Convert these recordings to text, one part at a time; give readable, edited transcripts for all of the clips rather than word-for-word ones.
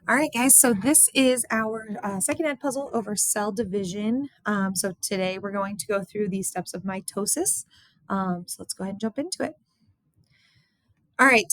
All right, guys, so this is our second ed puzzle over cell division. So today we're going to go through the steps of mitosis. So let's go ahead and jump into it. All right,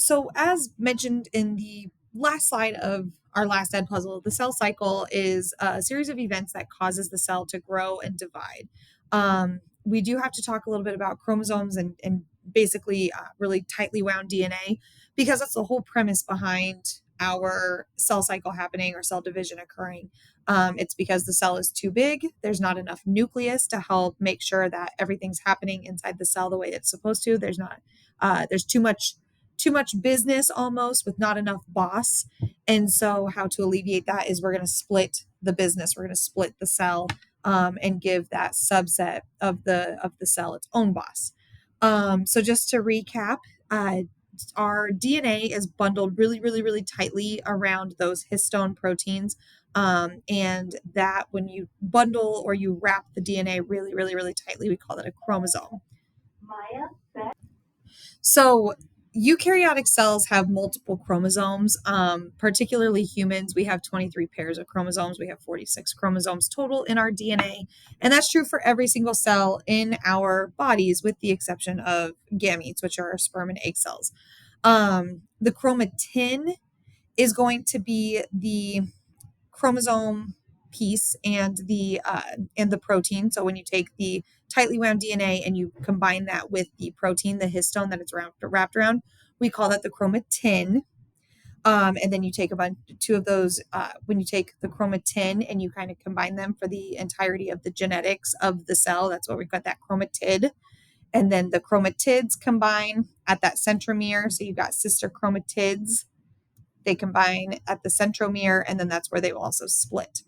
so as mentioned in the last slide of our last ed puzzle, the cell cycle is a series of events that causes the cell to grow and divide. We do have to talk a little bit about chromosomes and basically really tightly wound DNA because that's the whole premise behind our cell cycle happening or cell division occurring. It's because the cell is too big. There's not enough nucleus to help make sure that everything's happening inside the cell the way it's supposed to. There's too much business almost with not enough boss. And so how to alleviate that is we're going to split the business. We're going to split the cell and give that subset of the cell its own boss. So just to recap, our DNA is bundled really, really, really tightly around those histone proteins. And that when you bundle or you wrap the DNA really, really, really tightly, we call that a chromosome. So eukaryotic cells have multiple chromosomes, particularly humans. We have 23 pairs of chromosomes. We have 46 chromosomes total in our DNA. And that's true for every single cell in our bodies, with the exception of gametes, which are our sperm and egg cells. The chromatin is going to be the chromosome piece and the protein. So when you take the tightly wound DNA and you combine that with the protein, the histone that it's wrapped around, we call that the chromatin. And then you take two of those, when you take the chromatin and you kind of combine them for the entirety of the genetics of the cell, that's what we've got, that chromatid. And then the chromatids combine at that centromere. So you've got sister chromatids. They combine at the centromere, and then that's where they will also split.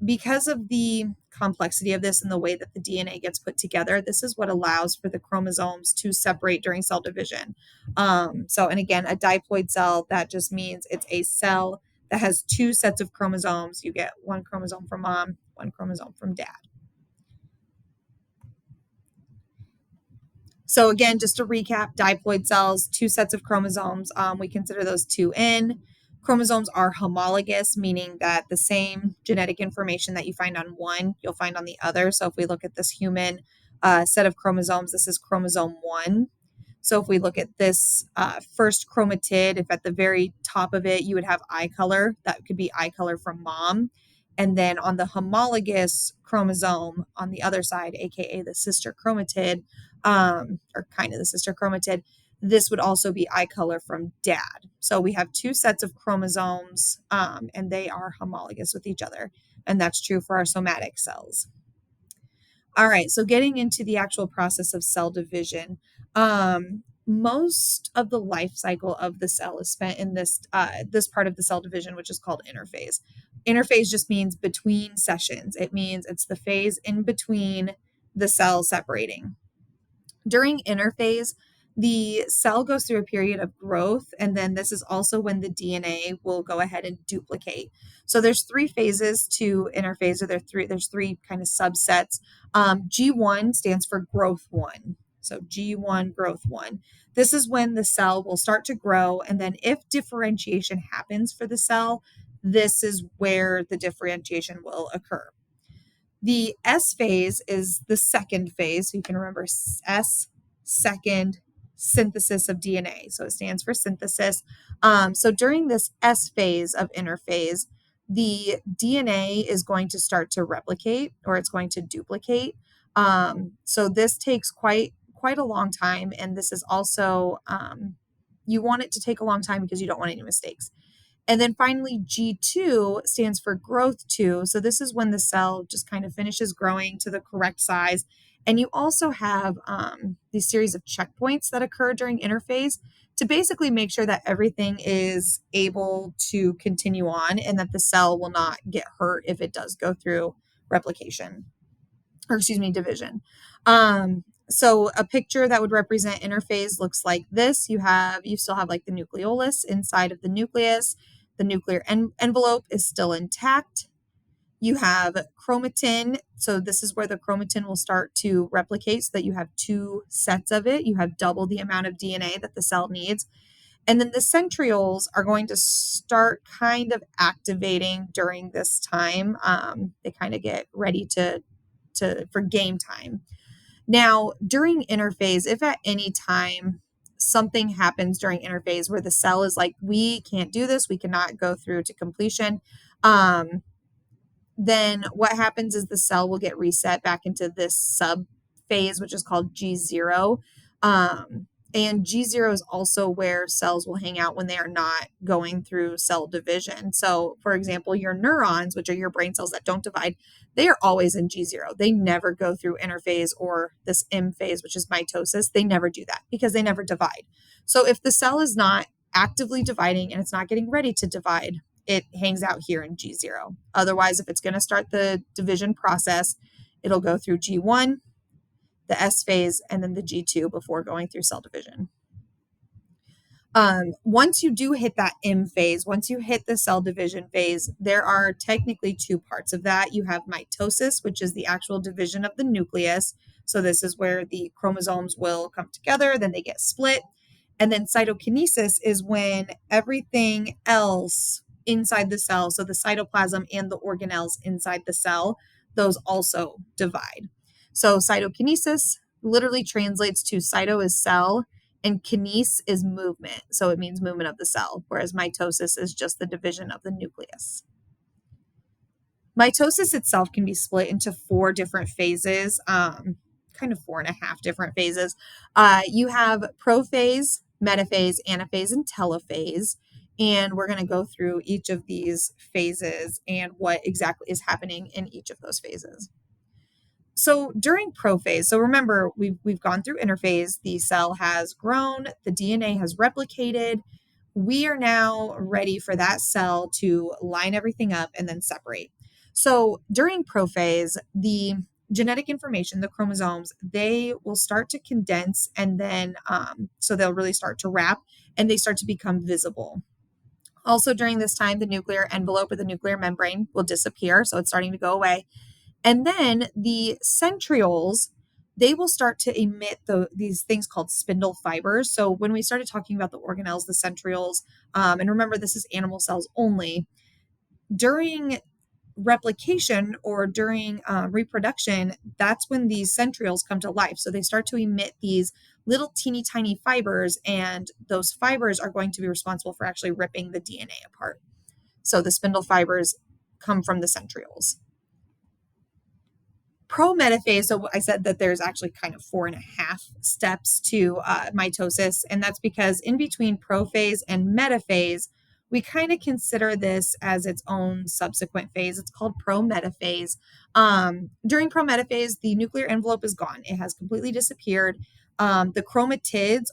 Because of the complexity of this and the way that the DNA gets put together, this is what allows for the chromosomes to separate during cell division. And again, a diploid cell, that just means it's a cell that has two sets of chromosomes. You get one chromosome from mom, one chromosome from dad. So again, just to recap, diploid cells, two sets of chromosomes. We consider those 2N. Chromosomes are homologous, meaning that the same genetic information that you find on one, you'll find on the other. So if we look at this human set of chromosomes, this is chromosome 1. So if we look at this first chromatid, if at the very top of it, you would have eye color, that could be eye color from mom. And then on the homologous chromosome on the other side, aka the sister chromatid, or kind of the sister chromatid, this would also be eye color from dad. So we have two sets of chromosomes, and they are homologous with each other. And that's true for our somatic cells. All right, so getting into the actual process of cell division, most of the life cycle of the cell is spent in this part of the cell division, which is called interphase. Interphase just means between sessions. It means it's the phase in between the cells separating. During interphase, the cell goes through a period of growth, and then this is also when the DNA will go ahead and duplicate. So there's three phases to interphase, or there's three kind of subsets. G1 stands for growth 1. So G1, growth 1. This is when the cell will start to grow, and then if differentiation happens for the cell, this is where the differentiation will occur. The S phase is the second phase. So you can remember S, second, synthesis of DNA. So it stands for synthesis. So during this S phase of interphase, the DNA is going to start to replicate, or it's going to duplicate. So this takes quite a long time. And this is also, you want it to take a long time because you don't want any mistakes. And then finally, G2 stands for growth 2. So this is when the cell just kind of finishes growing to the correct size. And you also have these series of checkpoints that occur during interphase to basically make sure that everything is able to continue on and that the cell will not get hurt if it does go through division. So a picture that would represent interphase looks like this. You still have like the nucleolus inside of the nucleus. The nuclear envelope is still intact. You have chromatin. So this is where the chromatin will start to replicate so that you have two sets of it. You have double the amount of DNA that the cell needs. And then the centrioles are going to start kind of activating during this time. They kind of get ready for game time. Now, during interphase, if at any time something happens during interphase where the cell is like, we can't do this, we cannot go through to completion, then what happens is the cell will get reset back into this sub phase, which is called G0. And G0 is also where cells will hang out when they are not going through cell division. So, for example, your neurons, which are your brain cells that don't divide, they are always in G0. They never go through interphase or this M phase, which is mitosis. They never do that because they never divide. So, if the cell is not actively dividing and it's not getting ready to divide, it hangs out here in G0. Otherwise, if it's going to start the division process, it'll go through G1, the S phase, and then the G2 before going through cell division. Once you do hit that M phase, once you hit the cell division phase, there are technically two parts of that. You have mitosis, which is the actual division of the nucleus. So this is where the chromosomes will come together, then they get split. And then cytokinesis is when everything else inside the cell, so the cytoplasm and the organelles inside the cell, those also divide. So cytokinesis literally translates to cyto is cell and kinese is movement. So it means movement of the cell, whereas mitosis is just the division of the nucleus. Mitosis itself can be split into 4 different phases, kind of 4.5 different phases. You have prophase, metaphase, anaphase, and telophase. And we're going to go through each of these phases and what exactly is happening in each of those phases. So during prophase, so remember, we've gone through interphase, the cell has grown, the DNA has replicated. We are now ready for that cell to line everything up and then separate. So during prophase, the genetic information, the chromosomes, they will start to condense and then, so they'll really start to wrap and they start to become visible. Also during this time, the nuclear envelope or the nuclear membrane will disappear. So it's starting to go away. And then the centrioles, they will start to emit these things called spindle fibers. So when we started talking about the organelles, the centrioles, and remember this is animal cells only, during replication or during reproduction, that's when these centrioles come to life. So they start to emit these little teeny tiny fibers, and those fibers are going to be responsible for actually ripping the DNA apart. So the spindle fibers come from the centrioles. Pro-metaphase, so I said that there's actually kind of 4.5 steps to mitosis, and that's because in between prophase and metaphase, we kind of consider this as its own subsequent phase. It's called pro-metaphase. During pro-metaphase, the nuclear envelope is gone. It has completely disappeared. The chromatids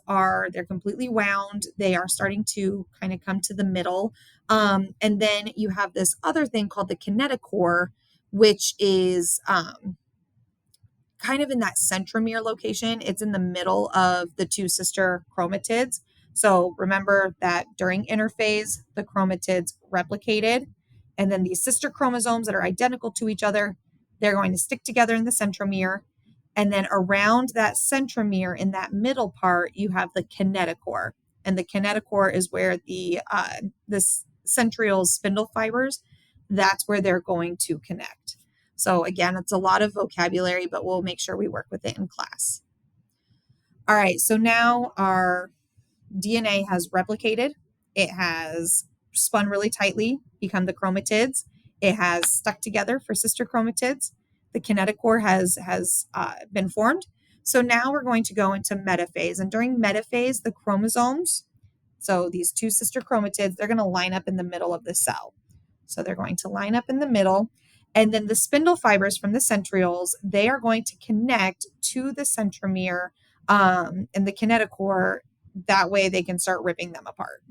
they're completely wound. They are starting to kind of come to the middle. And then you have this other thing called the kinetochore, which is kind of in that centromere location. It's in the middle of the 2 sister chromatids. So remember that during interphase, the chromatids replicated, and then these sister chromosomes that are identical to each other, they're going to stick together in the centromere. And then around that centromere, in that middle part, you have the kinetochore. And the kinetochore is where the centriole spindle fibers, that's where they're going to connect. So again, it's a lot of vocabulary, but we'll make sure we work with it in class. All right, so now our DNA has replicated. It has spun really tightly, become the chromatids. It has stuck together for sister chromatids. The kinetochore has been formed. So now we're going to go into metaphase. And during metaphase, the chromosomes, so these 2 sister chromatids, they're going to line up in the middle of the cell. So they're going to line up in the middle. And then the spindle fibers from the centrioles, they are going to connect to the centromere and the kinetochore. That way they can start ripping them apart.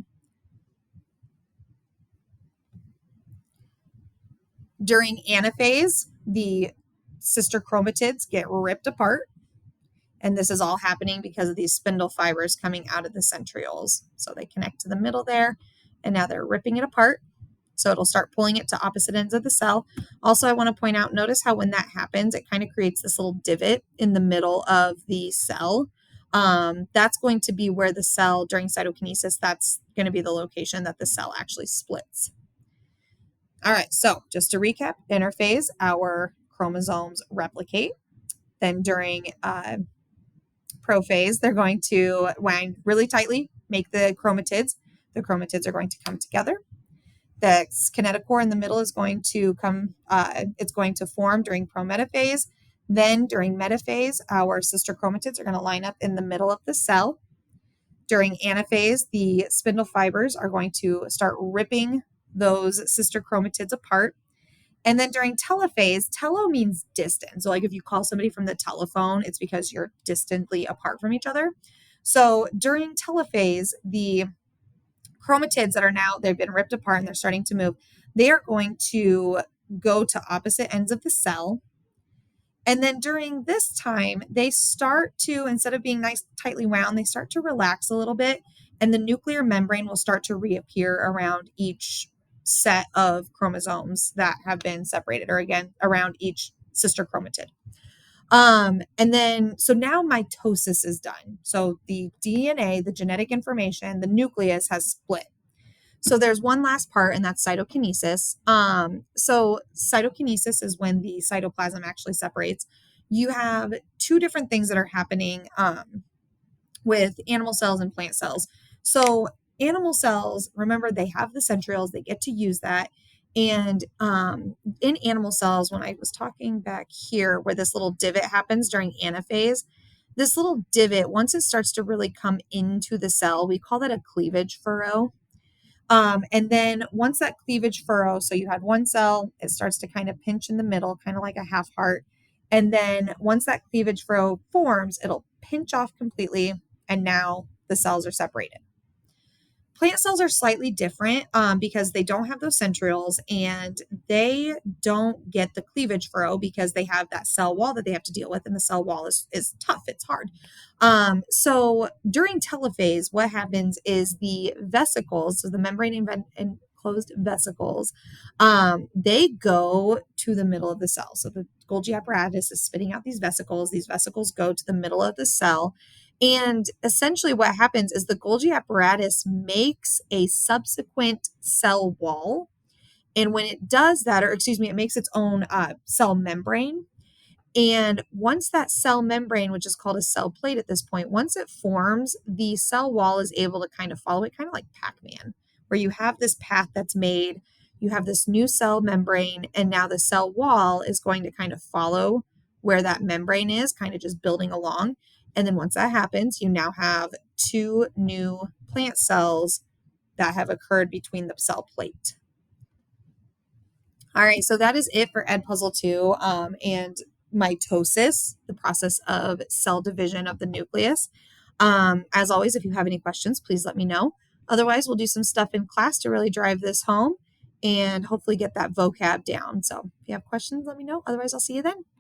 During anaphase, the sister chromatids get ripped apart. And this is all happening because of these spindle fibers coming out of the centrioles. So they connect to the middle there, and now they're ripping it apart. So it'll start pulling it to opposite ends of the cell. Also, I want to point out, notice how when that happens, it kind of creates this little divot in the middle of the cell. That's going to be where the cell during cytokinesis, that's going to be the location that the cell actually splits. All right, so just to recap, interphase, our chromosomes replicate. Then during prophase, they're going to wind really tightly, make the chromatids. The chromatids are going to come together. The kinetochore in the middle is going to it's going to form during prometaphase. Then during metaphase, our sister chromatids are going to line up in the middle of the cell. During anaphase, the spindle fibers are going to start ripping those sister chromatids apart. And then during telophase, telo means distant. So like if you call somebody from the telephone, it's because you're distantly apart from each other. So during telophase, the chromatids that are now, they've been ripped apart and they're starting to move, they are going to go to opposite ends of the cell. And then during this time, they start to, instead of being nice, tightly wound, they start to relax a little bit. And the nuclear membrane will start to reappear around each set of chromosomes that have been separated, or again, around each sister chromatid. And then, so now mitosis is done. So the DNA, the genetic information, the nucleus has split. So there's one last part, and that's cytokinesis. So cytokinesis is when the cytoplasm actually separates. You have two different things that are happening with animal cells and plant cells. So animal cells, remember, they have the centrioles, they get to use that. And in animal cells, when I was talking back here, where this little divot happens during anaphase, this little divot, once it starts to really come into the cell, we call that a cleavage furrow. And then once that cleavage furrow, so you had one cell, it starts to kind of pinch in the middle, kind of like a half heart. And then once that cleavage furrow forms, it'll pinch off completely. And now the cells are separated. Plant cells are slightly different because they don't have those centrioles and they don't get the cleavage furrow because they have that cell wall that they have to deal with. And the cell wall is tough. It's hard. So during telophase, what happens is the vesicles, so the membrane enclosed vesicles, they go to the middle of the cell. So the Golgi apparatus is spitting out these vesicles. These vesicles go to the middle of the cell. And essentially what happens is the Golgi apparatus makes a subsequent cell wall. And when it does that, or excuse me, it makes its own cell membrane. And once that cell membrane, which is called a cell plate at this point, once it forms, the cell wall is able to kind of follow it, kind of like Pac-Man, where you have this path that's made, you have this new cell membrane, and now the cell wall is going to kind of follow where that membrane is, kind of just building along. And then once that happens, you now have two new plant cells that have occurred between the cell plate. All right, so that is it for Ed Puzzle 2 and mitosis, the process of cell division of the nucleus. As always, if you have any questions, please let me know. Otherwise, we'll do some stuff in class to really drive this home and hopefully get that vocab down. So if you have questions, let me know. Otherwise, I'll see you then.